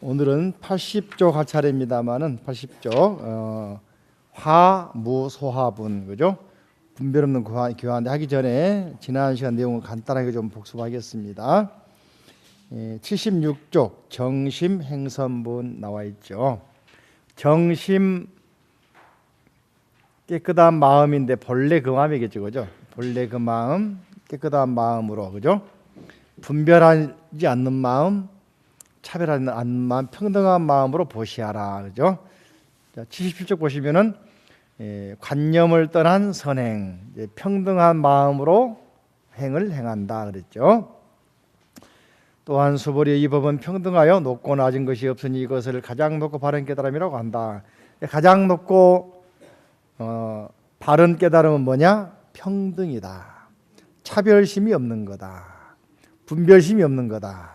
오늘은 80조 갈 차례입니다만은 80조 화무소화분, 그죠? 분별 없는 교환 하기 전에 지난 시간 내용을 간단하게 좀 복습하겠습니다. 76쪽 정심행선분 나와 있죠. 정심 깨끗한 마음인데 본래 그 마음이겠죠, 그죠? 본래 그 마음, 깨끗한 마음으로, 그죠? 분별하지 않는 마음, 차별하지 않는 마음, 평등한 마음으로 보시하라, 그죠? 77쪽 보시면은 관념을 떠난 선행, 평등한 마음으로 행을 행한다 그랬죠. 또한 수보리 이 법은 평등하여 높고 낮은 것이 없으니 이것을 가장 높고 바른 깨달음이라고 한다. 가장 높고 바른 깨달음은 뭐냐? 평등이다. 차별심이 없는 거다. 분별심이 없는 거다.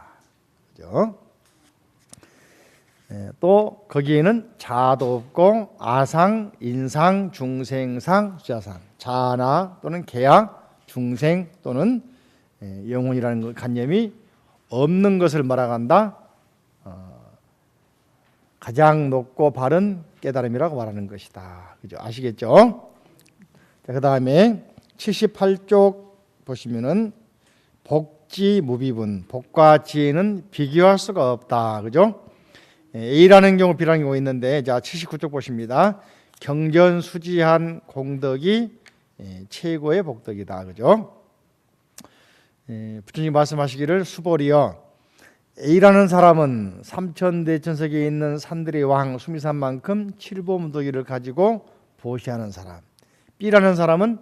그죠? 또 거기에는 자아도 없고 아상, 인상, 중생상, 수자상, 자아나 또는 계야, 중생 또는 영혼이라는 관념이 없는 것을 말한다. 가장 높고 바른 깨달음이라고 말하는 것이다. 그죠? 아시겠죠? 자, 그 다음에 78쪽 보시면은 복지 무비분, 복과 지혜는 비교할 수가 없다. 그죠? A라는 경우, B라는 경우 있는데, 자 79쪽 보십니다. 경전수지한 공덕이 최고의 복덕이다. 그죠? 부처님 말씀하시기를 수보리여, A라는 사람은 삼천대천석에 있는 산들의 왕 수미산만큼 칠보무더기를 가지고 보시하는 사람. B라는 사람은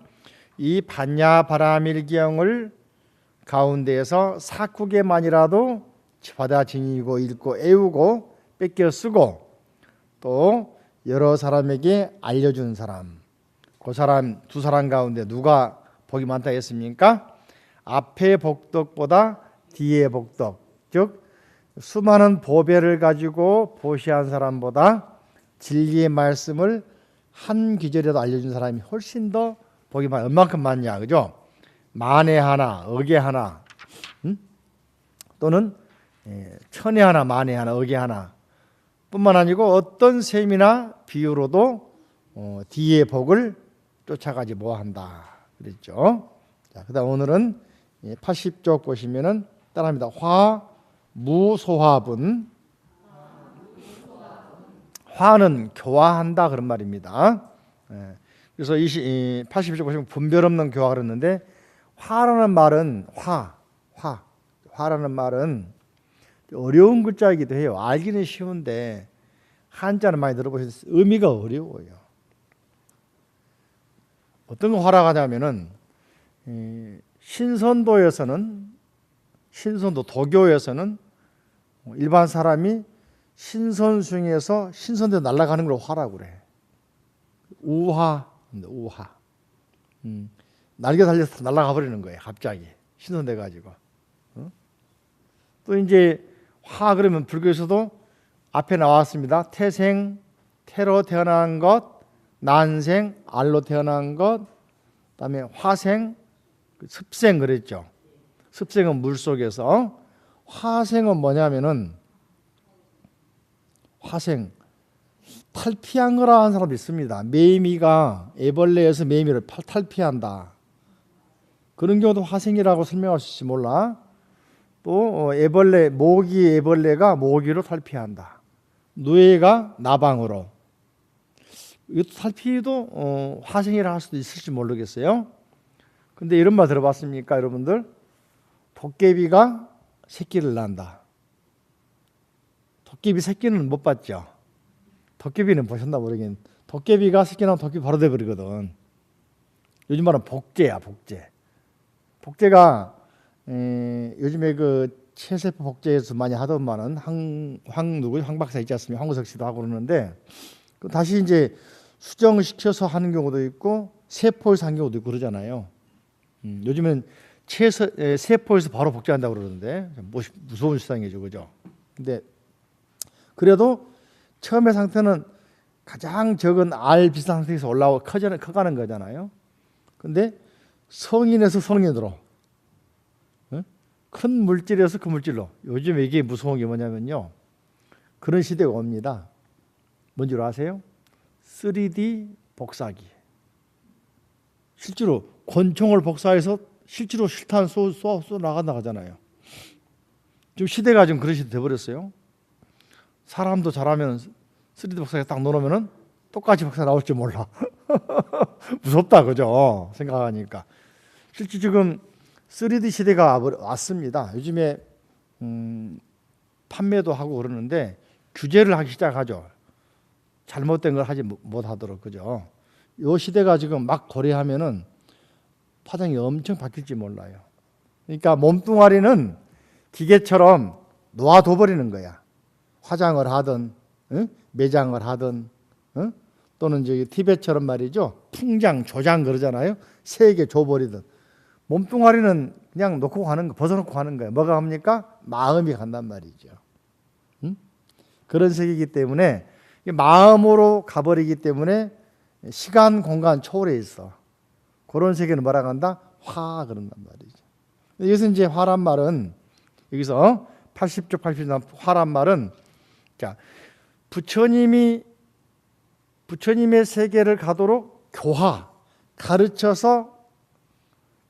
이 반야바라밀경을 가운데에서 사쿠개만이라도 받아 지니고 읽고 애우고 뺏겨 쓰고 또 여러 사람에게 알려준 사람. 그 사람 두 사람 가운데 누가 복이 많다 했습니까? 앞의 복덕보다 뒤의 복덕, 즉 수많은 보배를 가지고 보시한 사람보다 진리의 말씀을 한 귀절이라도 알려준 사람이 훨씬 더 복이 많아. 얼만큼 많냐, 그죠? 만에 하나, 억에 하나, 또는 천에 하나, 만에 하나, 억에 하나 뿐만 아니고 어떤 셈이나 비유로도 뒤의 복을 쫓아가지 못한다 그랬죠. 자, 그다음 오늘은 80쪽 보시면은 따라합니다. 화무소화분. 화는 교화한다 그런 말입니다. 그래서 80쪽 보시면 분별 없는 교화 그랬는데, 화라는 말은 화라는 말은 어려운 글자이기도 해요. 알기는 쉬운데 한자는 많이 들어보셨을 때 의미가 어려워요. 어떤 거 화라고 하냐면은 신선도에서는, 도교에서는 일반 사람이 신선숭에서 신선대 날아가는 걸 화라고 그래. 우화. 날개 달려서 날아가 버리는 거예요. 갑자기 신선돼 가지고. 또 이제 화 그러면 불교에서도 앞에 나왔습니다. 태생, 태로 태어난 것, 난생, 알로 태어난 것, 그다음에 화생, 습생 그랬죠. 습생은 물속에서, 화생은 뭐냐면은 화생, 탈피한 거라 하는 사람도 있습니다. 매미가 애벌레에서 매미를 탈피한다. 그런 경우도 화생이라고 설명할 수 있을지 몰라. 또 애벌레, 모기 애벌레가 모기로 탈피한다. 누에가 나방으로. 이것도 탈피도 화생이라 할 수도 있을지 모르겠어요. 근데 이런 말 들어봤습니까, 여러분들? 도깨비가 새끼를 낳는다. 도깨비 새끼는 못 봤죠? 도깨비는 보셨나 모르겠는데, 도깨비가 새끼 낳으면 도깨비 바로 돼버리거든. 요즘 말은 복제야, 복제. 복제가 요즘에 그 체세포 복제에서 많이 하던만은 황 박사 있지 않습니까? 황우석 씨도 하고 그러는데, 다시 이제 수정시켜서 하는 경우도 있고 세포에서 하는 경우도 있고 그러잖아요. 요즘엔 세포에서 바로 복제한다고 그러는데 무서운 세상이죠, 그죠? 근데 그래도 처음의 상태는 가장 적은 알 비슷한 상태에서 커가는 거잖아요. 근데 성인에서 성인으로, 큰 물질에서 큰 물질로. 요즘 이게 무서운 게 뭐냐면요. 그런 시대가 옵니다. 뭔지 아세요? 3D 복사기. 실제로 권총을 복사해서 실제로 실탄 쏘 나가잖아요. 지금 시대가 좀 그런 시대 돼버렸어요. 사람도 잘하면 3D 복사기에 딱 넣으면은 똑같이 복사 나올 줄 몰라. 무섭다, 그죠? 생각하니까. 실제 지금 3D 시대가 왔습니다. 요즘에 판매도 하고 그러는데 규제를 하기 시작하죠. 잘못된 걸 하지 못하도록, 그죠? 이 시대가 지금 막 고려하면은 파장이 엄청 바뀔지 몰라요. 그러니까 몸뚱아리는 기계처럼 놓아둬 버리는 거야. 화장을 하든, 응? 매장을 하든, 응? 또는 저기 티벳처럼 말이죠. 풍장, 조장 그러잖아요. 세게 줘버리든. 몸뚱아리는 그냥 놓고 가는 거, 벗어놓고 가는 거예요. 뭐가 합니까? 마음이 간단 말이죠. 응? 그런 세계이기 때문에 마음으로 가버리기 때문에 시간, 공간 초월해 있어. 그런 세계는 뭐라고 한다? 화 그런단 말이죠. 여기서 이제 화란 말은 여기서 80쪽 80쪽 화란 말은 자 부처님의 세계를 가도록 교화 가르쳐서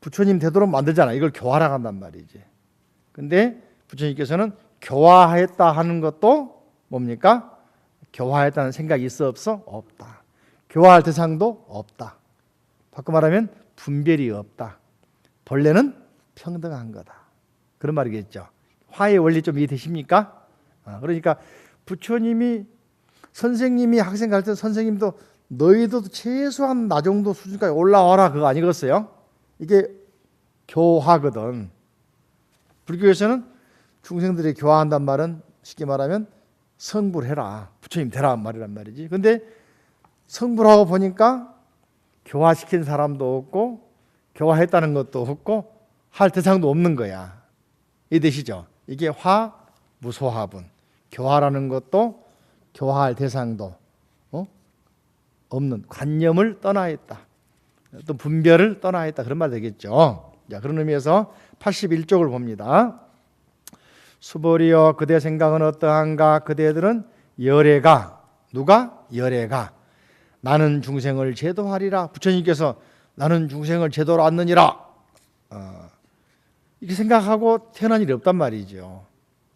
부처님 되도록 만들잖아. 이걸 교화라고 한단 말이지. 근데 부처님께서는 교화했다 하는 것도 뭡니까? 교화했다는 생각이 있어 없어? 없다. 교화할 대상도 없다. 바꿔 말하면 분별이 없다. 본래는 평등한 거다. 그런 말이겠죠. 화의 원리 좀 이해되십니까? 그러니까 부처님이 선생님이 학생 가르칠 때 선생님도 너희도 최소한 나 정도 수준까지 올라와라 그거 아니겠어요? 이게 교화거든. 불교에서는 중생들이 교화한단 말은 쉽게 말하면 성불해라. 부처님 되라 말이란 말이지. 근데 성불하고 보니까 교화시킨 사람도 없고 교화했다는 것도 없고 할 대상도 없는 거야. 이해되시죠? 이게 화무소화분. 교화라는 것도 교화할 대상도 없는 관념을 떠나 있다. 또 분별을 떠나 있다. 그런 말 되겠죠. 자, 그런 의미에서 81쪽을 봅니다. 수보리여 그대 생각은 어떠한가? 그대들은 열애가 누가? 열애가 나는 중생을 제도하리라. 부처님께서 나는 중생을 제도로 앉느니라. 이렇게 생각하고 태어난 일이 없단 말이죠.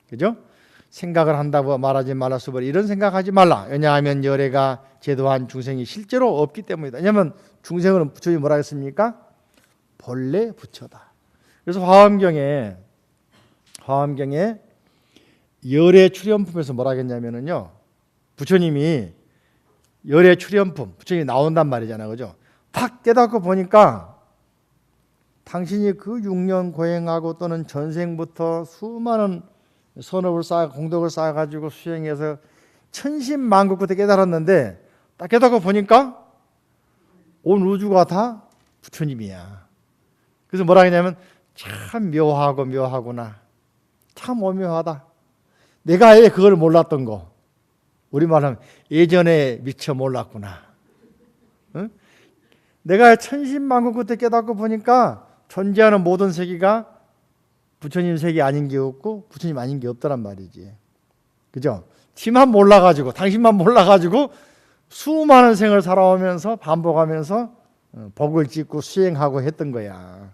그죠? 생각을 한다고 말하지 말라 수보리 이런 생각하지 말라. 왜냐하면 열애가 제도한 중생이 실제로 없기 때문이다. 왜냐하면 중생은 부처님이 뭐라 했습니까? 본래 부처다. 그래서 화엄경에 열애 출현품에서 뭐라 했냐면요. 부처님이 열애 출현품, 부처님이 나온단 말이잖아요. 그죠? 탁 깨닫고 보니까 당신이 그 6년 고행하고 또는 전생부터 수많은 선업을 쌓아 공덕을 쌓아가지고 수행해서 천신만국 그때 깨달았는데 딱 깨닫고 보니까 온 우주가 다 부처님이야. 그래서 뭐라 했냐면 참 묘하구나. 참 오묘하다. 내가 아예 그걸 몰랐던 거. 우리말하면 예전에 미처 몰랐구나. 응? 내가 천신만국 그때 깨닫고 보니까 존재하는 모든 세계가 부처님 세계 아닌 게 없고 부처님 아닌 게 없더란 말이지. 그죠? 지만 몰라가지고 당신만 몰라가지고 수많은 생을 살아오면서 반복하면서 복을 짓고 수행하고 했던 거야.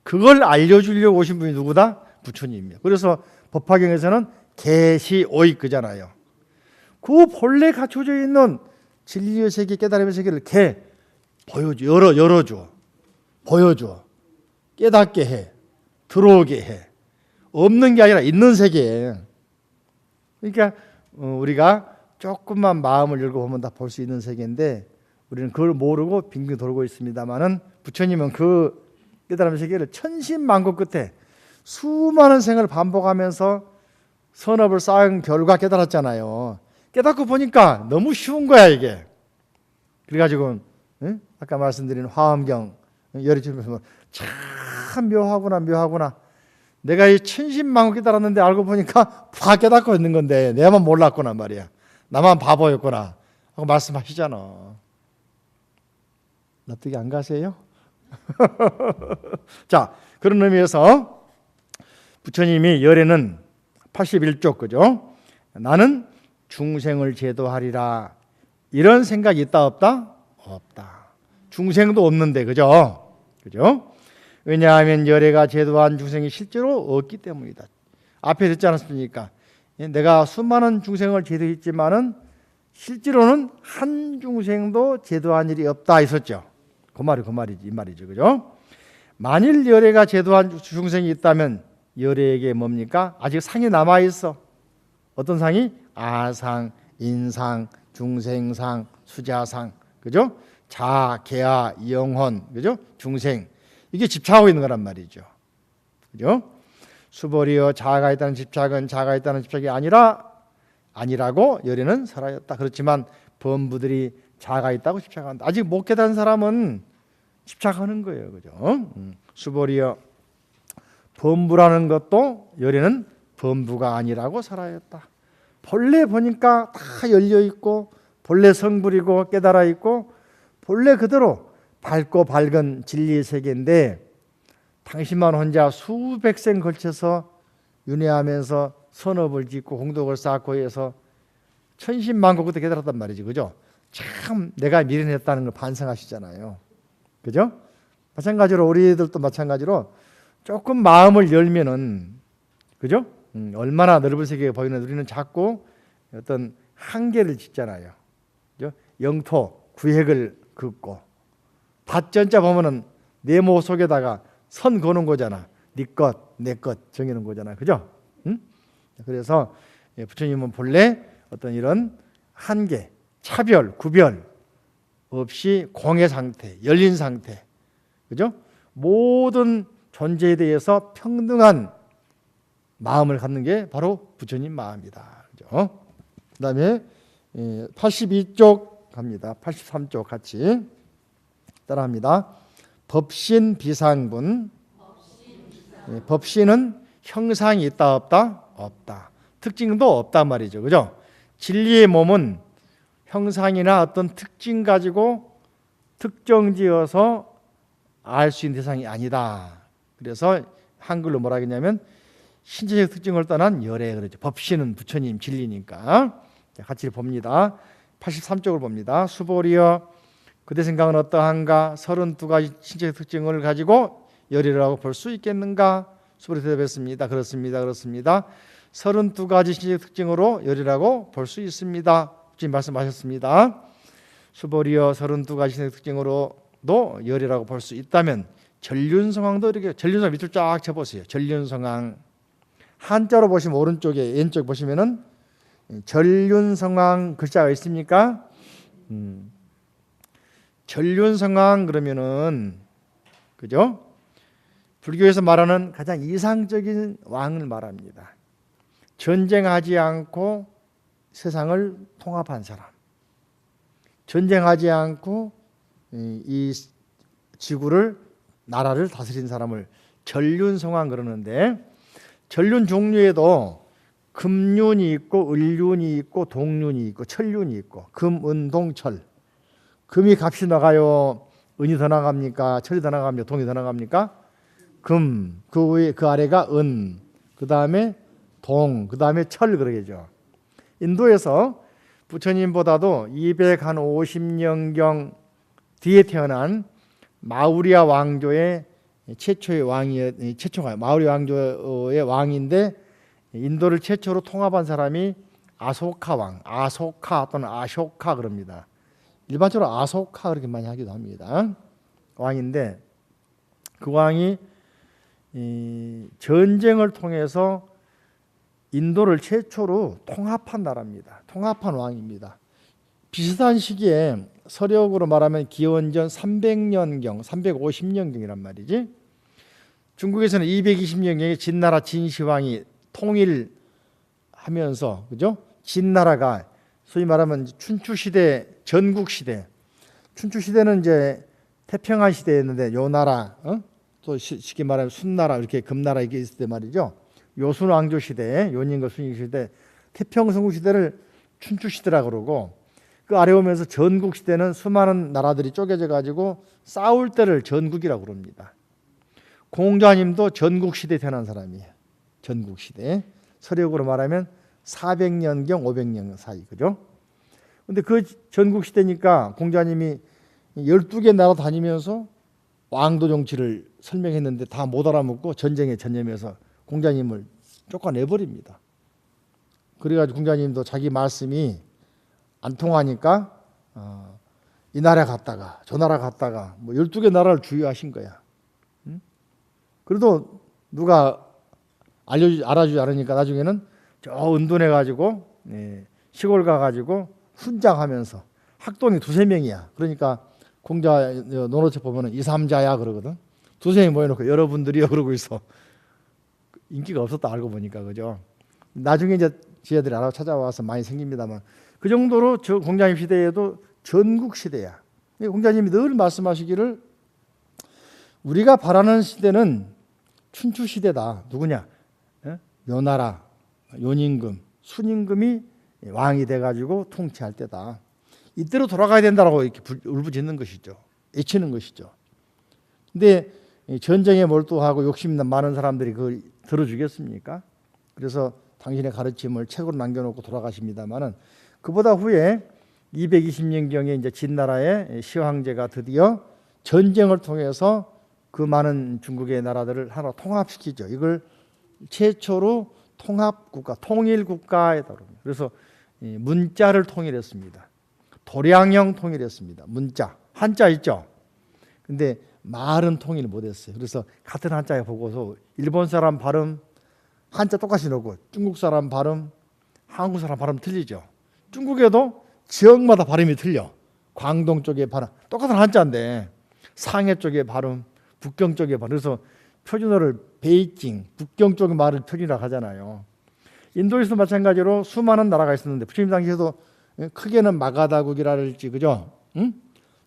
그걸 알려주려고 오신 분이 누구다? 부처님이야. 그래서 법화경에서는 계시오익 그잖아요. 그 본래 갖춰져 있는 진리의 세계, 깨달음의 세계를 보여줘, 열어줘, 보여줘, 깨닫게 해, 들어오게 해. 없는 게 아니라 있는 세계에. 그러니까 우리가 조금만 마음을 열고 보면 다 볼 수 있는 세계인데 우리는 그걸 모르고 빙빙 돌고 있습니다만은 부처님은 그 깨달음의 세계를 천신만국 끝에 수많은 생을 반복하면서 선업을 쌓은 결과 깨달았잖아요. 깨닫고 보니까 너무 쉬운 거야 이게. 그래가지고 아까 말씀드린 화엄경 열애출현품 참 묘하구나. 내가 이 천신만국 깨달았는데 알고 보니까 다 깨닫고 있는 건데 내만 몰랐구나 말이야. 나만 바보였구나 하고 말씀하시잖아. 납득이 안 가세요? 자, 그런 의미에서 부처님이 열에는 81쪽 그죠? 나는 중생을 제도하리라 이런 생각이 있다 없다? 없다. 중생도 없는데 그죠? 그죠? 왜냐하면 열애가 제도한 중생이 실제로 없기 때문이다. 앞에 듣지 않았습니까? 내가 수많은 중생을 제도했지만은 실제로는 한 중생도 제도한 일이 없다 했었죠. 그 말이지 이 말이죠, 그죠? 만일 열애가 제도한 중생이 있다면 열애에게 뭡니까? 아직 상이 남아 있어. 어떤 상이? 아상, 인상, 중생상, 수자상, 그죠? 자, 계하, 영혼, 그죠? 중생 이게 집착하고 있는 거란 말이죠, 그죠? 수벌이여 자아가 있다는 집착은 자아가 있다는 집착이 아니라고 열애는 살아있다. 그렇지만 범부들이 자아가 있다고 집착한다. 아직 못 깨달은 사람은 집착하는 거예요, 그죠? 수벌이여 범부라는 것도 열애는 범부가 아니라고 살아있다. 본래 보니까 다 열려 있고 본래 성불이고 깨달아 있고 본래 그대로 밝고 밝은 진리의 세계인데 당신만 혼자 수백 생 걸쳐서 윤회하면서 선업을 짓고 공덕을 쌓고 해서 천신만고 그때 깨달았단 말이지, 그죠? 참 내가 미련했다는 걸 반성하시잖아요, 그죠? 마찬가지로 우리들도 마찬가지로 조금 마음을 열면은, 그죠? 얼마나 넓은 세계가 보이는 우리는 자꾸 어떤 한계를 짓잖아요, 그죠? 영토 구획을 긋고 닷전자 보면은 네모 속에다가 선 거는 거잖아. 네 것, 내 것 정해놓은 거잖아, 그죠? 응? 그래서 부처님은 본래 어떤 이런 한계, 차별, 구별 없이 공의 상태, 열린 상태, 그죠? 모든 존재에 대해서 평등한 마음을 갖는 게 바로 부처님 마음이다, 그죠? 그다음에 82쪽 갑니다. 83쪽 같이 따라합니다. 법신 비상분. 법신은 형상이 있다 없다? 없다. 특징도 없단 말이죠, 그죠? 진리의 몸은 형상이나 어떤 특징 가지고 특정지어서 알 수 있는 대상이 아니다. 그래서 한글로 뭐라 하겠냐면 신체적 특징을 떠난 열애 그러죠. 법신은 부처님 진리니까. 같이 봅니다. 83쪽을 봅니다. 수보리여 그대 생각은 어떠한가? 32가지 신체적 특징을 가지고 열애라고 볼 수 있겠는가? 수보리 대답했습니다. 그렇습니다. 32가지 신체적 특징으로 열애라고 볼 수 있습니다. 지금 말씀하셨습니다. 수보리여 32가지 신체적 특징으로도 열애라고 볼 수 있다면 전륜성왕도 이렇게 전륜성왕 밑을 쫙 쳐보세요. 전륜성왕 한자로 보시면 오른쪽에 왼쪽 보시면은 전륜성왕 글자가 있습니까? 전륜성왕 그러면은 그죠? 불교에서 말하는 가장 이상적인 왕을 말합니다. 전쟁하지 않고 세상을 통합한 사람, 전쟁하지 않고 이 지구를 나라를 다스린 사람을 전륜성왕 그러는데 전륜 종류에도 금륜이 있고 을륜이 있고 동륜이 있고 철륜이 있고 금, 은, 동, 철. 금이 값이 나가요? 은이 더 나갑니까? 철이 더 나갑니까? 동이 더 나갑니까? 금, 그 위에 그 아래가 은, 그 다음에 동, 그 다음에 철 그러겠죠. 인도에서 부처님보다도 250년경 뒤에 태어난 마우리아 왕조의 최초의 왕이 최초가 마우리아 왕조의 왕인데 인도를 최초로 통합한 사람이 아소카 왕, 아소카 또는 아쇼카 그럽니다. 일반적으로 아소카 그렇게 많이 하기도 합니다. 왕인데 그 왕이 전쟁을 통해서 인도를 최초로 통합한 나라입니다. 통합한 왕입니다. 비슷한 시기에 서력으로 말하면 기원전 300년경, 350년경이란 말이지. 중국에서는 220년경에 진나라 진시황이 통일하면서 그죠? 진나라가 소위 말하면 춘추 시대, 전국 시대. 춘추 시대는 이제 태평한 시대였는데 요 나라, 또 쉽게 말하면 순나라 이렇게 금나라 이게 있을 때 말이죠. 요순 왕조 시대, 요닝과 순위 시대, 태평성국 시대를 춘추 시대라 그러고 그 아래 오면서 전국 시대는 수많은 나라들이 쪼개져 가지고 싸울 때를 전국이라고 그럽니다. 공자님도 전국 시대에 태어난 사람이에요. 전국시대. 서력으로 말하면 400년경 500년 사이. 그죠? 근데 그 전국시대니까 공자님이 12개 나라 다니면서 왕도 정치를 설명했는데 다 못 알아먹고 전쟁에 전념해서 공자님을 쫓아내버립니다. 그래가지고 공자님도 자기 말씀이 안 통하니까 이 나라 갔다가 저 나라 갔다가 뭐 12개 나라를 주유하신 거야. 응? 그래도 누가 알아주지 않으니까 나중에는 저 은둔해 가지고 시골 가가지고 훈장하면서 학동이 두세 명이야. 그러니까 공자 논어책 보면은 2, 3자야 그러거든. 두세 명이 모여놓고 여러분들이요 그러고 있어. 인기가 없었다 알고 보니까. 그죠? 나중에 이제 지혜들이 알아 찾아와서 많이 생깁니다만 그 정도로 저 공자님 시대에도 전국 시대야. 공자님이 늘 말씀하시기를 우리가 바라는 시대는 춘추 시대다. 누구냐? 요나라, 요임금, 순임금이 왕이 돼가지고 통치할 때다. 이때로 돌아가야 된다라고 이렇게 울부짖는 것이죠. 애치는 것이죠. 근데 전쟁에 몰두하고 욕심 많은 사람들이 그걸 들어주겠습니까? 그래서 당신의 가르침을 책으로 남겨놓고 돌아가십니다만은 그보다 후에 220년경에 이제 진나라의 시황제가 드디어 전쟁을 통해서 그 많은 중국의 나라들을 하나 통합시키죠. 이걸 최초로 통합국가, 통일국가에 다룹니다. 그래서 문자를 통일했습니다. 도량형 통일했습니다. 문자, 한자 있죠. 근데 말은 통일 못했어요. 그래서 같은 한자에 보고서 일본 사람 발음 한자 똑같이 넣고 중국 사람 발음, 한국 사람 발음 틀리죠. 중국에도 지역마다 발음이 틀려. 광동 쪽의 발음 똑같은 한자인데 상해 쪽의 발음, 북경 쪽의 발음. 그래서 표준어를 베이징, 북경 쪽의 말을 표준이라고 하잖아요. 인도에서도 마찬가지로 수많은 나라가 있었는데 부처님 당시에도 크게는 마가다국이랄지 그죠? 응?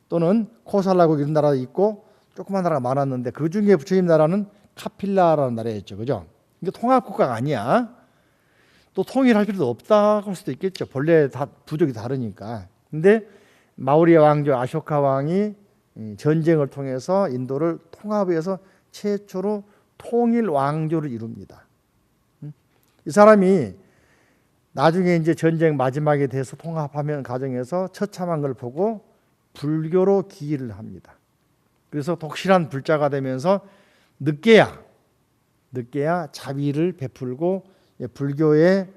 또는 코살라국 이런 나라도 있고 조그만 나라가 많았는데 그 중에 부처님 나라는 카필라라는 나라였죠. 그죠? 이게 통합국가가 아니야. 또 통일할 필요도 없다고 할 수도 있겠죠. 본래 다 부족이 다르니까. 근데 마우리아 왕조 아쇼카 왕이 전쟁을 통해서 인도를 통합해서 최초로 통일 왕조를 이룹니다. 이 사람이 나중에 이제 전쟁 마지막에 대해서 통합하면 과정에서 처참한 걸 보고 불교로 기일을 합니다. 그래서 독실한 불자가 되면서 늦게야 자비를 베풀고 불교의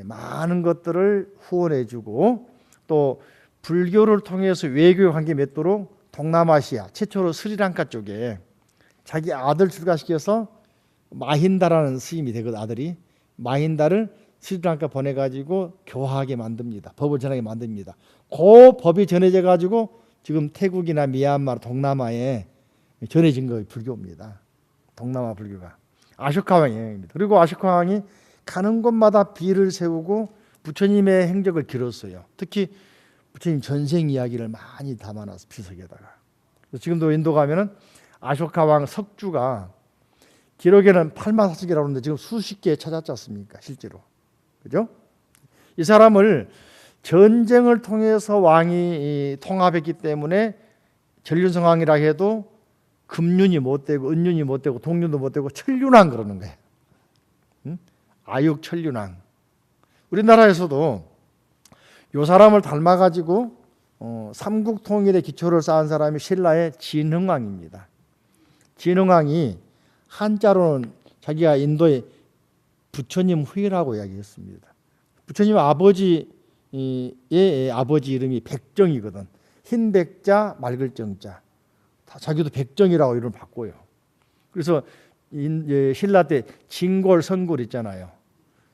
많은 것들을 후원해주고 또 불교를 통해서 외교 관계 맺도록 동남아시아 최초로 스리랑카 쪽에 자기 아들 출가시켜서 마힌다라는 스님이 되거든. 아들이 마힌다를 스리랑카 보내가지고 교화하게 만듭니다. 법을 전하게 만듭니다. 그 법이 전해져 가지고 지금 태국이나 미얀마, 동남아에 전해진 거예요. 불교입니다. 동남아 불교가 아쇼카 왕의 영향입니다. 그리고 아쇼카 왕이 가는 곳마다 비를 세우고 부처님의 행적을 길었어요. 특히 부처님 전생 이야기를 많이 담아놨어 비석에다가. 지금도 인도 가면은 아쇼카 왕 석주가 기록에는 8만 4천개라고 하는데 지금 수십 개 찾았지 않습니까? 실제로. 그죠? 이 사람을 전쟁을 통해서 왕이 통합했기 때문에 전륜성왕이라 해도 금륜이 못 되고 은륜이 못 되고 동륜도 못 되고 천륜왕 그러는 거예요. 응? 아육천륜왕. 우리나라에서도 이 사람을 닮아가지고 삼국통일의 기초를 쌓은 사람이 신라의 진흥왕입니다. 진흥왕이 한자로는 자기가 인도의 부처님 후예라고 이야기했습니다. 부처님 아버지의 아버지 이름이 백정이거든. 흰 백자, 맑을 정자. 자기도 백정이라고 이름을 바꿔요. 그래서 신라 때 진골, 성골 있잖아요.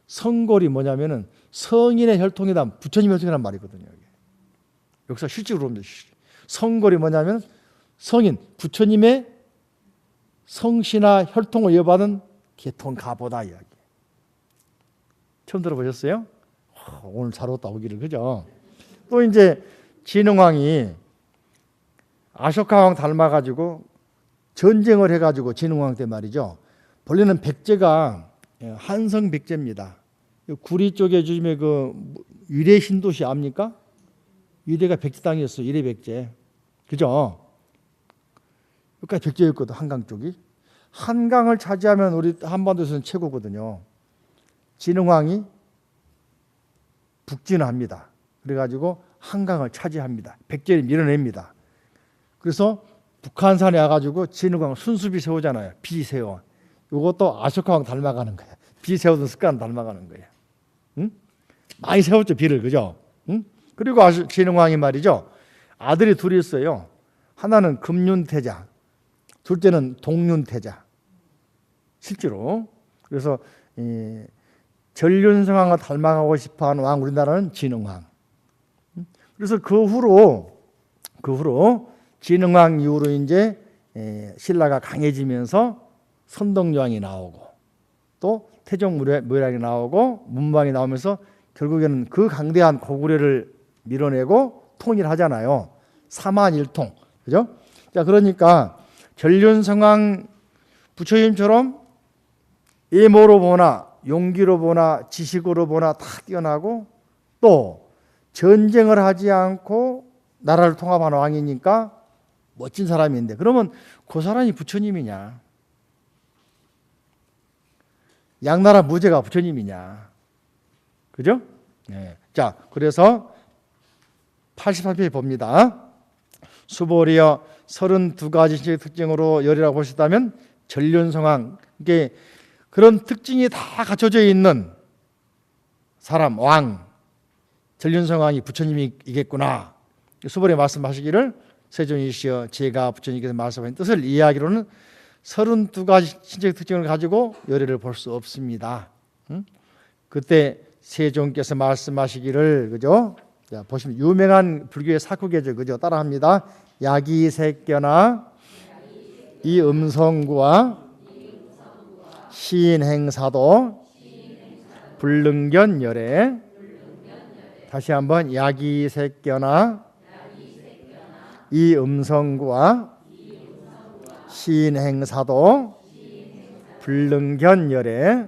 성골이 뭐냐면은 성인의 혈통이다, 부처님 혈통이란 말이거든요. 여기서 실제로 봅니다. 성골이 뭐냐면 성인, 부처님의 성씨나 혈통을 이어받은 계통 가보다 이야기. 처음 들어보셨어요? 오늘 잘 왔다 오기를. 그죠? 또 이제 진흥왕이 아쇼카 왕 닮아가지고 전쟁을 해가지고 진흥왕 때 말이죠. 본래는 백제가 한성 백제입니다. 구리 쪽에 요즘에 그 위례 신도시 압니까? 위례가 백제 땅이었어. 위례 백제. 그죠? 여기까지 백제였거든. 한강 쪽이. 한강을 차지하면 우리 한반도에서는 최고거든요. 진흥왕이 북진합니다. 그래가지고 한강을 차지합니다. 백제를 밀어냅니다. 그래서 북한산에 와가지고 진흥왕 순수비 세우잖아요. 비 세워. 이것도 아쇼카왕 닮아가는 거예요. 비 세우던 습관 닮아가는 거예요. 응? 많이 세웠죠, 비를. 그죠? 응? 그리고 진흥왕이 말이죠. 아들이 둘이 있어요. 하나는 금륜태자, 둘째는 동륜태자. 실제로. 그래서 전륜성왕을 닮아가고 싶어하는 왕, 우리나라는 진흥왕. 그래서 그 후로 진흥왕 이후로 이제 신라가 강해지면서 선덕여왕이 나오고 또 태종무량이 나오고 문무왕이 나오면서 결국에는 그 강대한 고구려를 밀어내고 통일하잖아요. 삼한일통. 그죠? 자, 그러니까 전륜성왕 부처님처럼 예모로 보나 용기로 보나 지식으로 보나 다 뛰어나고 또 전쟁을 하지 않고 나라를 통합하는 왕이니까 멋진 사람인데, 그러면 그 사람이 부처님이냐? 양나라 무제가 부처님이냐? 그죠? 네. 자, 그래서 83페이지 봅니다. 수보리여 32가지 신체의 특징으로 열이라고 보시다면 전륜성왕, 이게 그런 특징이 다 갖춰져 있는 사람, 왕, 전륜성왕이 부처님이겠구나. 수보리 말씀하시기를 세존이시여 제가 부처님께서 말씀하신 뜻을 이해하기로는 32가지 신체적 특징을 가지고 열애를 볼 수 없습니다. 그때 세존께서 말씀하시기를, 그죠? 자, 보시면 유명한 불교의 사쿠계죠, 그죠? 따라합니다. 야기색견아 이 음성구와 시인행사도 불능견 열애. 다시 한번 야기색견아 이 음성구와 시인행사도 불능견 열애.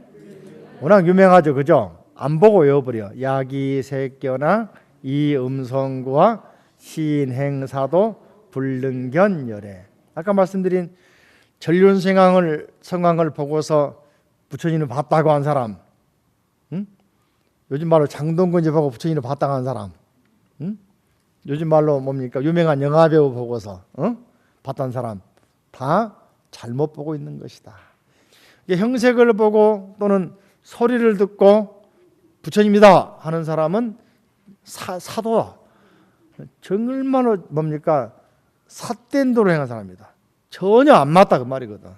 워낙 유명하죠, 그죠? 안 보고 외워버려. 야기색견아 이 음성구와 시인행사도 불능견 열애. 아까 말씀드린 전륜성왕을 보고서 부처님을 봤다고 한 사람, 응? 요즘 말로 장동건이 보고 부처님을 봤다고 한 사람, 응? 요즘 말로 뭡니까? 유명한 영화배우 보고서 봤다는 사람 다 잘못 보고 있는 것이다. 형색을 보고 또는 소리를 듣고 부처님이다 하는 사람은 사도다. 정말로 뭡니까? 삿된 도로 행한 사람이다. 전혀 안 맞다 그 말이거든.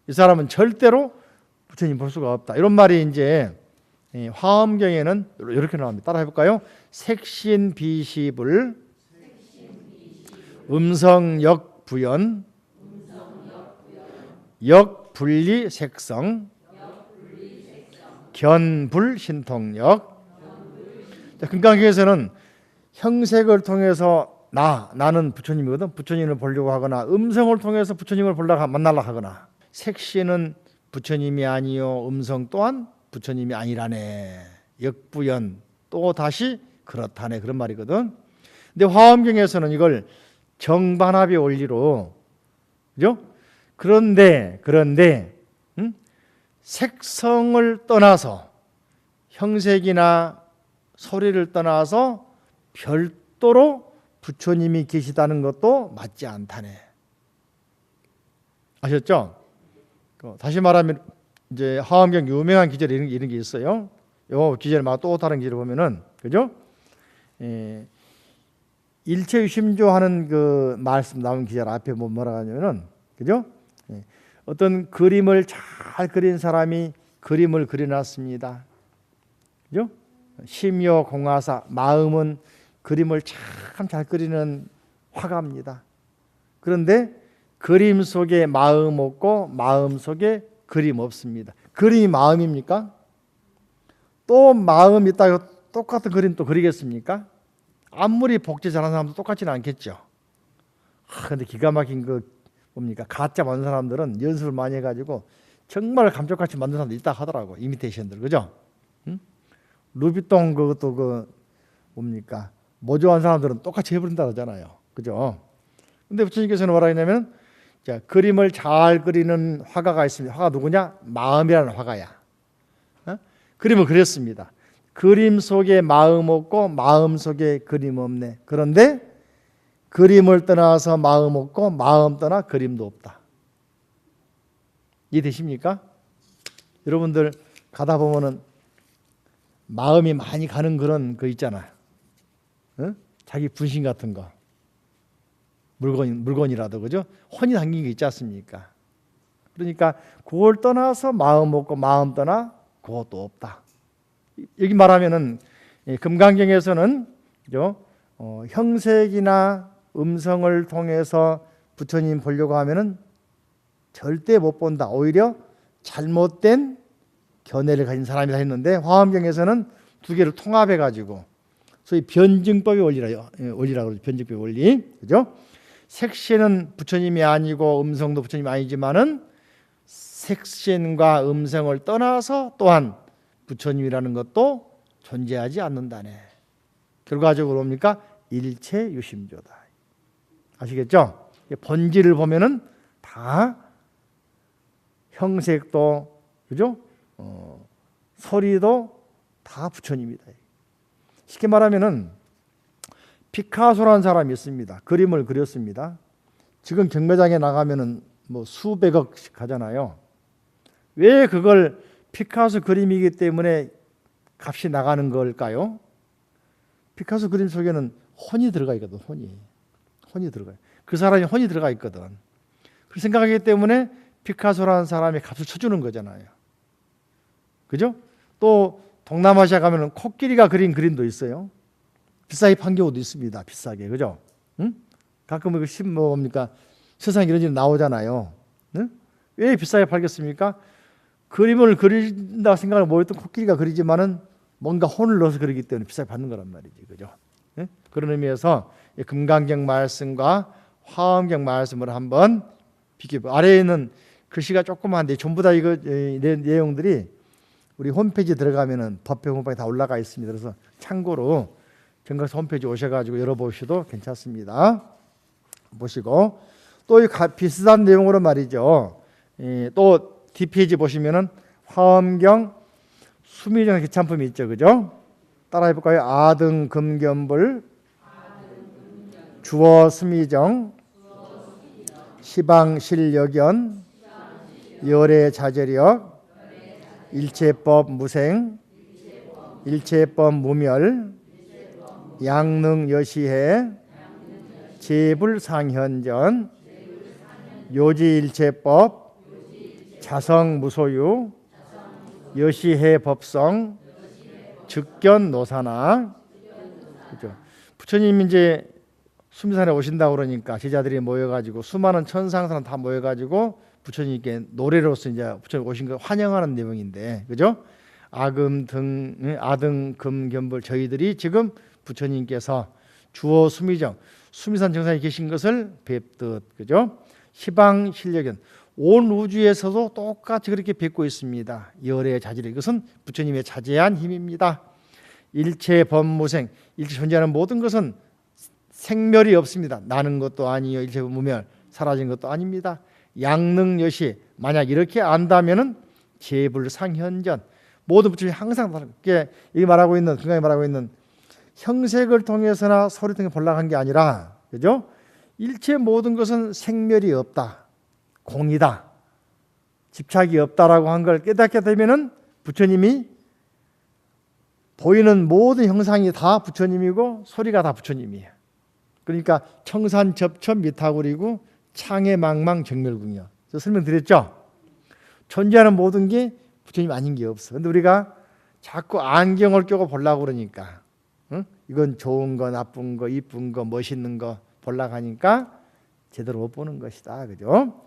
이 사람은 절대로 부처님 볼 수가 없다. 이런 말이 이제 화엄경에는 이렇게 나옵니다. 따라 해볼까요? 색신비시불 음성역부연 역분리색성 견불신통역. 금강경에서는 형색을 통해서 나는 부처님이거든. 부처님을 보려고 하거나 음성을 통해서 부처님을 만나려고 하거나, 색신은 부처님이 아니요 음성 또한 부처님이 아니라네. 역부연 또 다시 그렇다네. 그런 말이거든. 근데 화엄경에서는 이걸 정반합의 원리로, 그죠? 그런데 색성을 떠나서 형색이나 소리를 떠나서 별도로 부처님이 계시다는 것도 맞지 않다네. 아셨죠? 다시 말하면 이제 화엄경 유명한 기절 이런 게 있어요. 요 기절마다 또 다른 기절을 보면은, 그죠? 일체유심조 하는 그 말씀 나온 기절 앞에 뭐라 하냐면은, 그죠? 어떤 그림을 잘 그린 사람이 그림을 그려놨습니다. 그죠? 심요공화사, 마음은 그림을 참 잘 그리는 화가입니다. 그런데 그림 속에 마음 없고 마음 속에 그림 없습니다. 그림이 마음입니까? 또 마음 있다고 똑같은 그림 또 그리겠습니까? 아무리 복제 잘하는 사람도 똑같지는 않겠죠. 근데 기가 막힌 뭡니까? 가짜 만든 사람들은 연습을 많이 해가지고 정말 감쪽같이 만든 사람도 있다 하더라고. 이미테이션들, 그죠? 응? 루비통 그것도 뭡니까? 모조한 사람들은 똑같이 해버린다 그러잖아요, 그죠? 근데 부처님께서는 뭐라 했냐면 자, 그림을 잘 그리는 화가가 있습니다. 화가 누구냐? 마음이라는 화가야. 그림을 그렸습니다. 그림 속에 마음 없고 마음 속에 그림 없네. 그런데 그림을 떠나서 마음 없고 마음 떠나 그림도 없다. 이해되십니까? 여러분들 가다 보면은 마음이 많이 가는 그런 거 있잖아. 자기 분신 같은 거. 물건이라도, 그죠? 혼이 담긴 게 있지 않습니까? 그러니까 그걸 떠나서 마음 없고 마음 떠나 그것도 없다. 여기 말하면은 금강경에서는, 그죠? 형색이나 음성을 통해서 부처님 보려고 하면은 절대 못 본다. 오히려 잘못된 견해를 가진 사람이다 했는데, 화엄경에서는 두 개를 통합해 가지고 소위 변증법의 원리라고 그러죠. 변증법의 원리, 그죠? 색신은 부처님이 아니고 음성도 부처님이 아니지만은 색신과 음성을 떠나서 또한 부처님이라는 것도 존재하지 않는다네. 결과적으로 뭡니까? 일체 유심조다. 아시겠죠? 본질을 보면은 다 형색도, 그죠? 소리도 다 부처님이다. 쉽게 말하면은 피카소라는 사람이 있습니다. 그림을 그렸습니다. 지금 경매장에 나가면은 뭐 수백억씩 하잖아요. 왜 그걸 피카소 그림이기 때문에 값이 나가는 걸까요? 피카소 그림 속에는 혼이 들어가 있거든. 혼이 들어가요. 그 사람이 혼이 들어가 있거든. 그 생각하기 때문에 피카소라는 사람이 값을 쳐주는 거잖아요. 그죠? 또 동남아시아 가면은 코끼리가 그린 그림도 있어요. 비싸게 판 경우도 있습니다. 비싸게, 그죠? 응? 가끔 뭡니까? 세상에 이런 일 나오잖아요. 응? 왜 비싸게 팔겠습니까? 그림을 그린다 생각을 못했던 코끼리가 그리지만은 뭔가 혼을 넣어서 그리기 때문에 비싸게 받는 거란 말이지, 그죠? 응? 그런 의미에서 금강경 말씀과 화엄경 말씀을 한번 비교해. 아래에 있는 글씨가 조그만데 전부 다 이거 내용들이 우리 홈페이지 들어가면은 법회 홈페이지에 다 올라가 있습니다. 그래서 참고로 경각사 홈페이지 오셔가지고 열어보셔도 괜찮습니다. 보시고 또 이 비슷한 내용으로 말이죠. 또 뒷페이지 보시면은 화엄경 수미정 기참품이 있죠, 그죠? 따라해 볼까요? 아등금견불 주어 수미정 시방실여견 열애자재력 일체법 무생 일체법 무멸 양능여시해 제불상현전 요지일체법 자성무소유 여시해 법성 즉견노사나. 그렇죠. 부처님 이제 수미산에 오신다고 그러니까 제자들이 모여가지고 수많은 천상사람 다 모여가지고 부처님께 노래로서 이제 부처님 오신 걸 환영하는 내용인데, 그죠? 아등금견불 저희들이 지금 부처님께서 주어 수미정 수미산 정상에 계신 것을 뵙듯, 그죠? 시방실력견 온 우주에서도 똑같이 그렇게 뵙고 있습니다. 열의 자질, 이것은 부처님의 자제한 힘입니다. 일체 법무생, 일체 존재하는 모든 것은 생멸이 없습니다. 나는 것도 아니요 일체 무멸, 사라진 것도 아닙니다. 양능여시, 만약 이렇게 안다면은 제불상현전, 모든 부처님이 항상 그렇게 이 말하고 있는 금강이 말하고 있는 형색을 통해서나 소리 통해 볼락한 게 아니라, 그죠? 일체 모든 것은 생멸이 없다, 공이다, 집착이 없다라고 한 걸 깨닫게 되면은 부처님이 보이는 모든 형상이 다 부처님이고 소리가 다 부처님이에요. 그러니까 청산접첩 미타구리고 창해망망 정멸궁이요. 저 설명드렸죠? 존재하는 모든 게 부처님 아닌 게 없어. 근데 우리가 자꾸 안경을 껴고 보려고 그러니까, 응? 이건 좋은 거, 나쁜 거, 이쁜 거, 멋있는 거 보려고 하니까 제대로 못 보는 것이다. 그죠?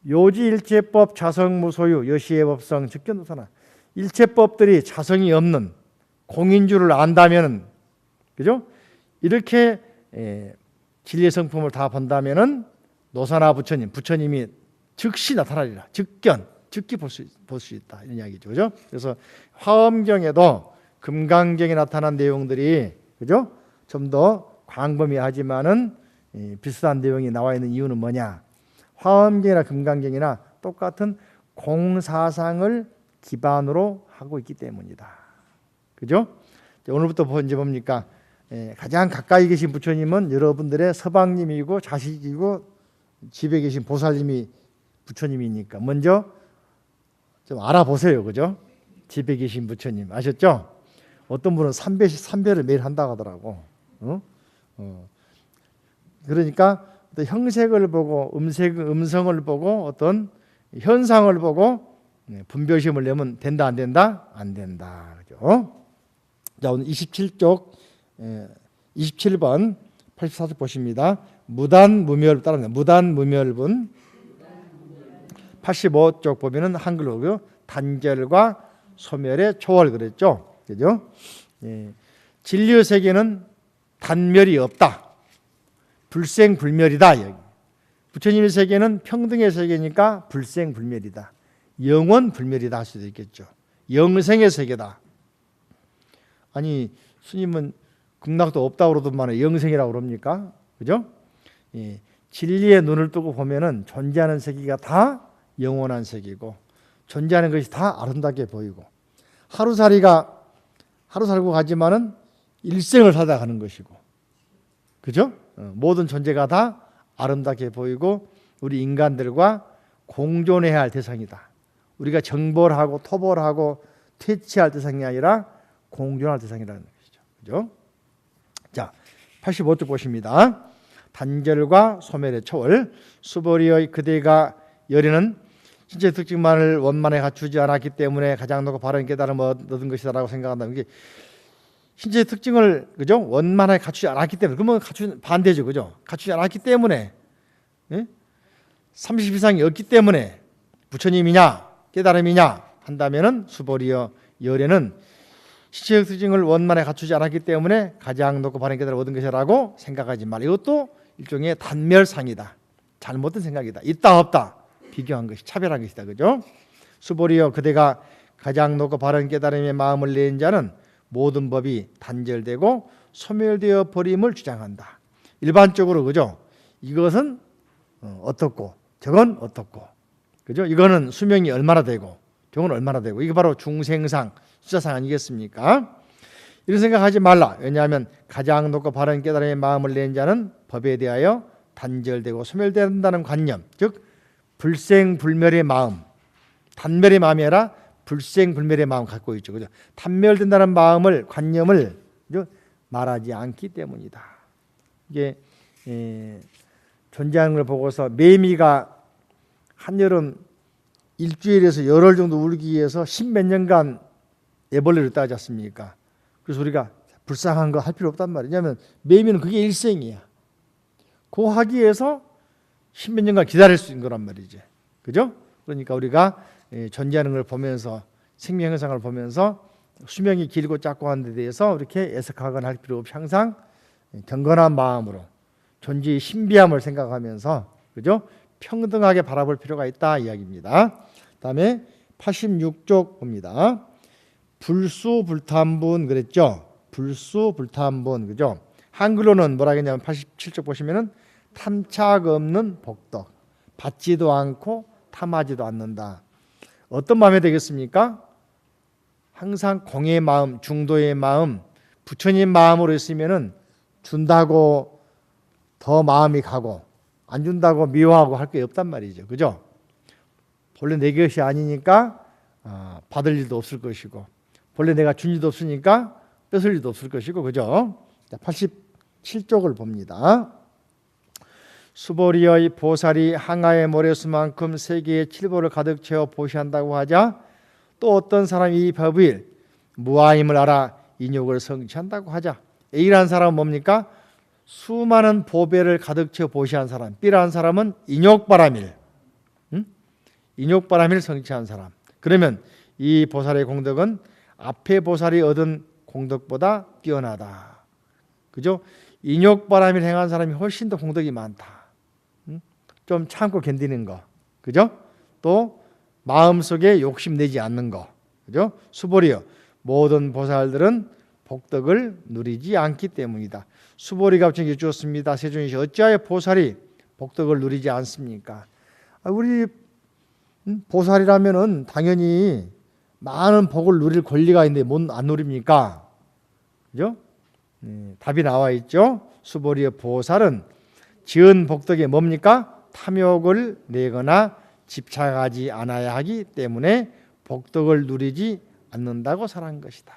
요지일체법 자성무소유 여시의 법성 즉견노사나. 일체법들이 자성이 없는 공인 줄을 안다면은, 그죠? 이렇게 진리의 성품을 다 본다면은 노사나 부처님이 즉시 나타나리라. 즉기 볼 수 있다, 이런 이야기죠, 그죠? 그래서 화엄경에도 금강경에 나타난 내용들이, 그죠? 좀 더 광범위하지만은 비슷한 내용이 나와 있는 이유는 뭐냐? 화엄경이나 금강경이나 똑같은 공사상을 기반으로 하고 있기 때문이다. 그죠? 오늘부터 이제 뭡니까? 가장 가까이 계신 부처님은 여러분들의 서방님이고 자식이고 집에 계신 보살님이 부처님이니까 먼저 좀 알아보세요. 그죠? 집에 계신 부처님 아셨죠? 어떤 분은 3배를 매일 한다고 하더라고. 그러니까 형색을 보고 음성을 보고 어떤 현상을 보고 분별심을 내면 된다 안 된다? 안 된다. 그죠? 자, 오늘 27쪽 27번 84쪽 보십니다. 무단무멸 따라합니다. 무단무멸분 85쪽 보면은 한글로고요. 단절과 소멸의 초월 그랬죠. 그죠? 진리의 세계는 단멸이 없다. 불생불멸이다. 여기. 부처님의 세계는 평등의 세계니까 불생불멸이다. 영원불멸이다 할 수도 있겠죠. 영생의 세계다. 아니 스님은 극락도 없다고 그러더만 영생이라고 그럽니까? 그죠? 진리의 눈을 뜨고 보면은 존재하는 세계가 다 영원한 세계고 존재하는 것이 다 아름답게 보이고 하루 살고 가지만은 일생을 살다 가는 것이고 그죠? 모든 존재가 다 아름답게 보이고 우리 인간들과 공존해야 할 대상이다. 우리가 정벌하고 토벌하고 퇴치할 대상이 아니라 공존할 대상이라는 것이죠. 그죠? 자, 85쪽 보십니다. 단절과 소멸의 초월 수보리의 그대가 열에는 신체 특징만을 원만에 갖추지 않았기 때문에 가장 높고 바른 깨달음을 얻은 것이다라고 생각한다는 게 신체의 특징을 그죠? 원만하게 갖추지 않았기 때문에 그러면 반대죠. 그죠? 갖추지 않았기 때문에 30 이상이 없기 때문에 부처님이냐 깨달음이냐 한다면은 수보리여 열에는 신체의 특징을 원만하게 갖추지 않았기 때문에 가장 높고 바른 깨달음을 얻은 것이라고 생각하지 말라. 이것도 일종의 단멸상이다. 잘못된 생각이다. 있다 없다 비교한 것이 차별한 것이다. 그죠? 수보리여 그대가 가장 높고 바른 깨달음의 마음을 낸 자는 모든 법이 단절되고 소멸되어 버림을 주장한다. 일반적으로 그죠? 이것은 어떻고 저건 어떻고 그죠? 이거는 수명이 얼마나 되고 저건 얼마나 되고 이게 바로 중생상 숫자상 아니겠습니까? 이런 생각하지 말라. 왜냐하면 가장 높고 바른 깨달음의 마음을 낸 자는 법에 대하여 단절되고 소멸된다는 관념, 즉 불생불멸의 마음, 단멸의 마음이 아니라 불생불멸의 마음 갖고 있죠. 그죠? 단멸된다는 마음을 관념을 그죠? 말하지 않기 때문이다. 이게 존재하는 걸 보고서 매미가 한여름 일주일에서 열흘 정도 울기 위해서 10몇 년간 애벌레를 따지 않습니까? 그래서 우리가 불쌍한 거 할 필요 없단 말이에요. 왜냐하면 매미는 그게 일생이야. 그거 하기 위해서 10몇 년간 기다릴 수 있는 거란 말이지. 그죠? 그러니까 우리가 존재하는 걸 보면서 생명 현상을 보면서 수명이 길고 짧고 하는 데 대해서 이렇게 애석하거나 할 필요 없이 항상 경건한 마음으로 존재의 신비함을 생각하면서 그죠? 평등하게 바라볼 필요가 있다 이야기입니다. 다음에 86쪽 봅니다. 불수불탄분 그랬죠? 불수불탄분 그죠? 한글로는 뭐라 했냐면 87쪽 보시면은 탐착 없는 복덕 받지도 않고 탐하지도 않는다. 어떤 마음이 되겠습니까? 항상 공의 마음, 중도의 마음, 부처님 마음으로 있으면은 준다고 더 마음이 가고 안 준다고 미워하고 할 게 없단 말이죠. 그죠? 본래 내 것이 아니니까 받을 일도 없을 것이고 본래 내가 준 일도 없으니까 뺏을 일도 없을 것이고 그죠? 87쪽을 봅니다. 수보리의 보살이 항아의 모래수만큼 세계의 칠보를 가득 채워 보시한다고 하자 또 어떤 사람이 이 법을 무아임을 알아 인욕을 성취한다고 하자 A라는 사람은 뭡니까? 수많은 보배를 가득 채워 보시한 사람. B라는 사람은 인욕바라밀 인욕바라밀을 성취한 사람. 그러면 이 보살의 공덕은 앞에 보살이 얻은 공덕보다 뛰어나다. 그죠? 인욕바라밀 행한 사람이 훨씬 더 공덕이 많다. 좀 참고 견디는 거. 그죠? 또 마음속에 욕심내지 않는 거. 그죠? 수보리여 모든 보살들은 복덕을 누리지 않기 때문이다. 수보리가 부처님께 주었습니다. 세존이시 어찌하여 보살이 복덕을 누리지 않습니까? 우리 보살이라면은 당연히 많은 복을 누릴 권리가 있는데 못 안 누립니까? 그죠? 답이 나와 있죠. 수보리의 보살은 지은 복덕에 뭡니까? 탐욕을 내거나 집착하지 않아야 하기 때문에 복덕을 누리지 않는다고 설한 것이다.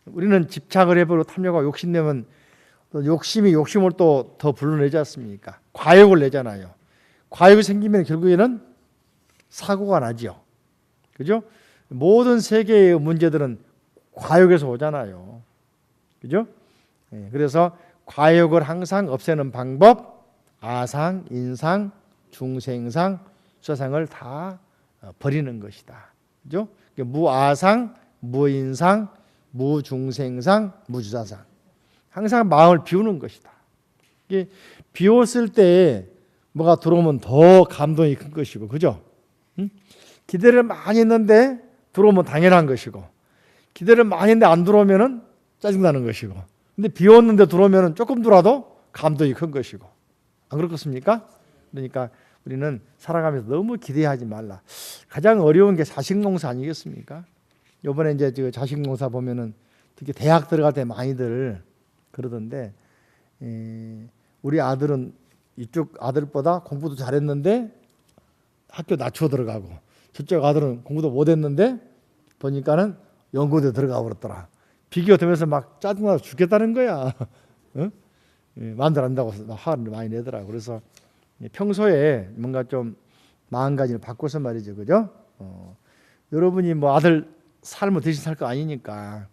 우리는 집착을 해버리고 탐욕하고 욕심내면 또 욕심이 욕심을 또 더 불러내지 않습니까? 과욕을 내잖아요. 과욕이 생기면 결국에는 사고가 나죠. 그죠? 모든 세계의 문제들은 과욕에서 오잖아요. 그죠? 그래서 과욕을 항상 없애는 방법, 아상, 인상, 중생상, 수상을 다 버리는 것이다. 그죠? 무아상, 무인상, 무중생상, 무주사상. 항상 마음을 비우는 것이다. 이게 비웠을 때 뭐가 들어오면 더 감동이 큰 것이고, 그죠? 기대를 많이 했는데 들어오면 당연한 것이고, 기대를 많이 했는데 안 들어오면은 짜증나는 것이고, 근데 비웠는데 들어오면은 조금 들어도 감동이 큰 것이고, 안 그렇겠습니까? 그러니까 우리는 살아가면서 너무 기대하지 말라. 가장 어려운 게 자식농사 아니겠습니까? 이번에 이제 자식농사 보면은 특히 대학 들어갈 때 많이들 그러던데, 우리 아들은 이쪽 아들보다 공부도 잘했는데 학교 낮추어 들어가고, 저쪽 아들은 공부도 못했는데 보니까는 연구대 들어가 버렸더라. 비교되면서 막 짜증나서 죽겠다는 거야. 어? 마음대로 한다고 화를 많이 내더라고. 그래서 평소에 뭔가 좀 마음가짐을 바꿔서 말이죠, 그죠? 여러분이 뭐 아들 삶을 대신 살 거 아니니까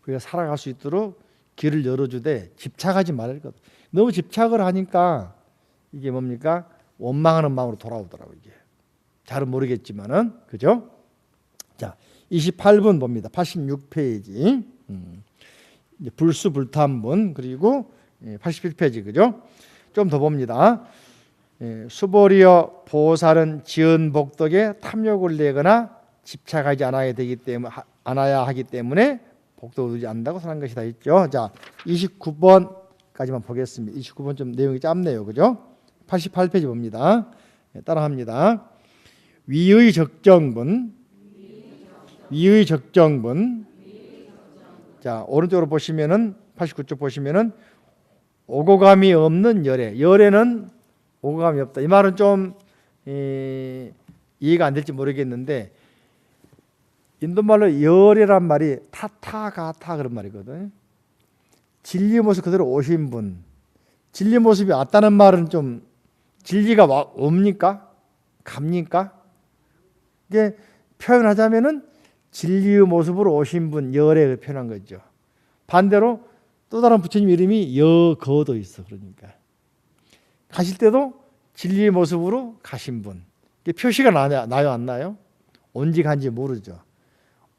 그가 살아갈 수 있도록 길을 열어주되 집착하지 말을 것. 너무 집착을 하니까 이게 뭡니까? 원망하는 마음으로 돌아오더라고 이게. 잘은 모르겠지만은, 그죠? 자, 28분 봅니다. 86페이지. 불수불탄분, 그리고 81페이지, 그죠? 좀 더 봅니다. 수보리여 보살은 지은 복덕에 탐욕을 내거나 집착하지 않아야 하기 때문에 복덕을 누리지 않는다고 설한 것이다 있죠. 자, 29번까지만 보겠습니다. 29번 좀 내용이 짧네요, 그죠? 88페이지 봅니다. 따라합니다. 위의 적정분. 자, 오른쪽으로 보시면은 89쪽 보시면은 오고감이 없는 열애. 열애는 오고감이 없다. 이 말은 좀 이해가 안 될지 모르겠는데, 인도말로 열애란 말이 타타가타 그런 말이거든. 진리 모습 그대로 오신 분. 진리 모습이 왔다는 말은 좀 진리가 옵니까? 갑니까? 이게 표현하자면은 진리의 모습으로 오신 분, 열애를 표현한 거죠. 반대로 또 다른 부처님 이름이 여거도 있어. 그러니까 가실 때도 진리의 모습으로 가신 분. 이게 표시가 나요, 안 나요? 온지 간지 모르죠.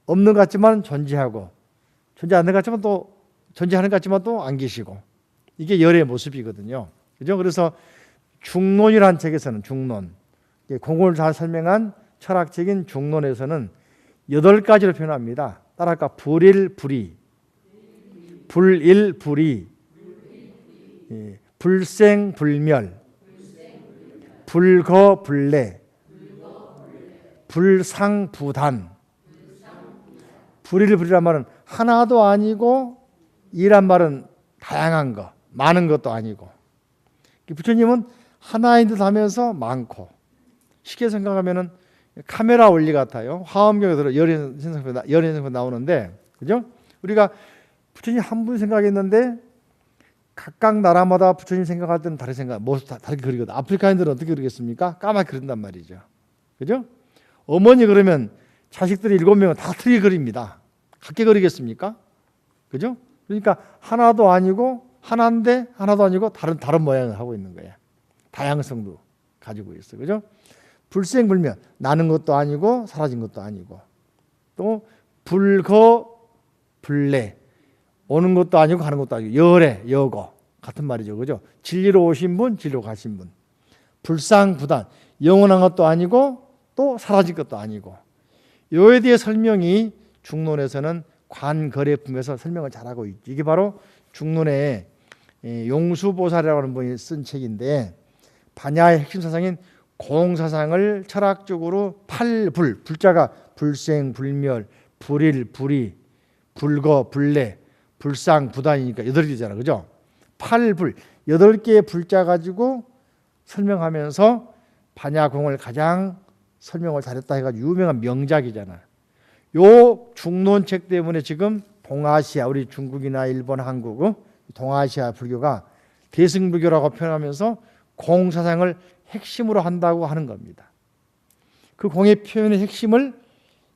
없는 것 같지만 존재하고, 존재 않는 것 같지만 또 존재하는 것 같지만 또 안 계시고, 이게 열애의 모습이거든요. 그죠? 그래서 중론이라는 책에서는 중론, 공을 잘 설명한 철학적인 중론에서는 8가지로 표현합니다. 따라할까? 불일불이, 불일불이, 불생불멸, 불거불례, 불상부단. 불일불이란 말은 하나도 아니고, 이란 말은 다양한 거, 많은 것도 아니고. 부처님은 하나인 듯 하면서 많고, 쉽게 생각하면은 카메라 원리 같아요. 화엄경에 들어 열인생선 나오는데, 그죠? 우리가 부처님 한 분 생각했는데 각각 나라마다 부처님 생각할 때는 다른 생각, 모습 다르게 그리거든. 아프리카인들은 어떻게 그리겠습니까? 까맣게 그린단 말이죠. 그죠? 어머니 그러면 자식들이 7명은 다 틀리게 그립니다. 같게 그리겠습니까? 그죠? 그러니까 하나도 아니고, 하나인데 하나도 아니고 다른 모양을 하고 있는 거예요. 다양성도 가지고 있어. 그죠? 불생불멸, 나는 것도 아니고 사라진 것도 아니고, 또 불거불례, 오는 것도 아니고 가는 것도 아니고, 열애, 여거 같은 말이죠. 그죠? 진리로 오신 분, 진리로 가신 분. 불상부단, 영원한 것도 아니고 또 사라질 것도 아니고. 요에 대해 설명이 중론에서는 관거래품에서 설명을 잘하고 있죠. 이게 바로 중론의 용수보살이라고 하는 분이 쓴 책인데, 반야의 핵심 사상인 공사상을 철학적으로 팔불, 불자가 불생, 불멸, 불일, 불이, 불거, 불내, 불상, 부단이니까 8개잖아, 그죠? 팔불, 8개의 불자 가지고 설명하면서 반야공을 가장 설명을 잘했다 해가지고 유명한 명작이잖아. 요 중론책 때문에 지금 동아시아, 우리 중국이나 일본, 한국, 동아시아 불교가 대승불교라고 표현하면서 공사상을 핵심으로 한다고 하는 겁니다. 그 공의 표현의 핵심을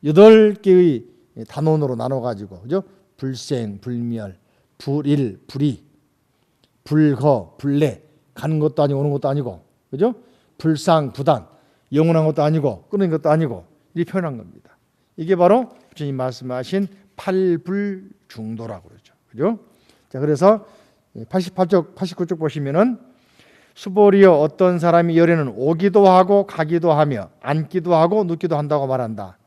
8개의 단원으로 나눠가지고, 그죠? 불생, 불멸, 불일, 불이, 불거, 불내, 가는 것도 아니고 오는 것도 아니고, 그죠? 불상, 부단, 영원한 것도 아니고 끊는 것도 아니고, 이렇게 표현한 겁니다. 이게 바로 주님 말씀하신 팔불중도라고 그러죠. 그죠? 자, 그래서 88쪽, 89쪽 보시면은 수보리여 어떤 사람이 열에는 오기도 하고 가기도 하며 앉기도 하고 눕기도 한다고 말한다.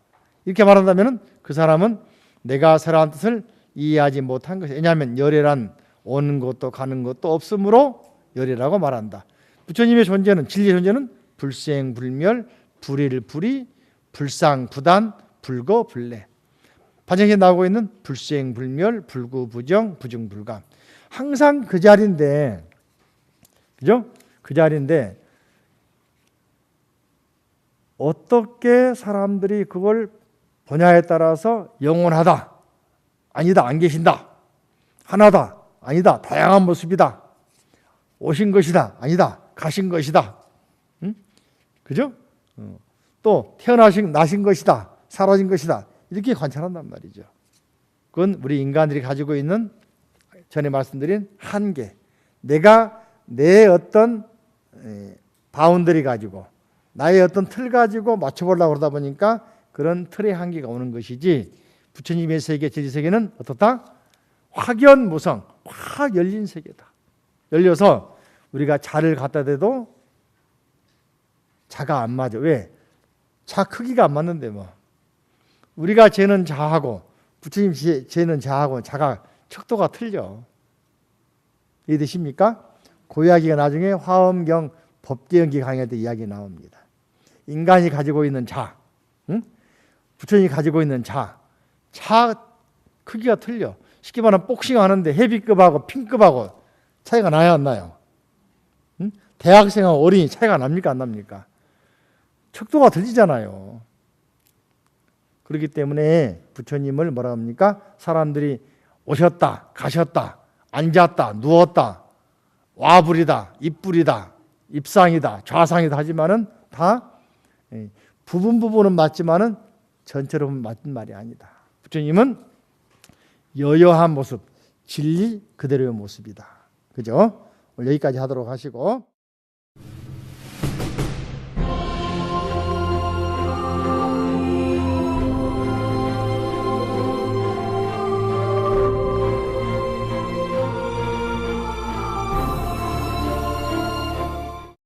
이렇게 말한다면은 그 사람은 내가 설한 뜻을 이해하지 못한 것이, 왜냐하면 열애란 오는 것도 가는 것도 없으므로 열애라고 말한다. 부처님의 존재는, 진리의 존재는 불생, 불멸, 불일, 불이, 불상, 부단, 불거, 불내. 반영에 나오고 있는 불생, 불멸, 불구, 부정, 부중, 불감. 항상 그 자리인데, 그죠? 그 자리인데 어떻게 사람들이 그걸 보냐에 따라서 영원하다, 아니다, 안 계신다, 하나다, 아니다, 다양한 모습이다, 오신 것이다, 아니다, 가신 것이다, 그죠? 또 나신 것이다, 사라진 것이다, 이렇게 관찰한단 말이죠. 그건 우리 인간들이 가지고 있는 전에 말씀드린 한계, 내가 내 어떤 바운더리 가지고 나의 어떤 틀 가지고 맞춰보려고 그러다 보니까 그런 틀의 한계가 오는 것이지, 부처님의 세계, 진리세계는 어떻다? 확연무성, 확 열린 세계다. 열려서 우리가 자를 갖다 대도 자가 안 맞아. 왜? 자 크기가 안 맞는데 뭐. 우리가 재는 자하고 부처님 재는 자하고 자가 척도가 틀려. 이해되십니까? 그 이야기가 나중에 화엄경 법계연기 강의 때 이야기 나옵니다. 인간이 가지고 있는 자, 부처님이 가지고 있는 자 크기가 틀려. 쉽게 말하면 복싱 하는데 헤비급하고 핑급하고 차이가 나야 안 나요? 대학생하고 어린이 차이가 납니까 안 납니까? 척도가 틀리잖아요. 그렇기 때문에 부처님을 뭐라 합니까? 사람들이 오셨다, 가셨다, 앉았다, 누웠다, 와불이다, 입불이다, 입상이다, 좌상이다 하지만은 다 부분은 맞지만은 전체로 보면 맞는 말이 아니다. 부처님은 여여한 모습, 진리 그대로의 모습이다. 그죠? 오늘 여기까지 하도록 하시고.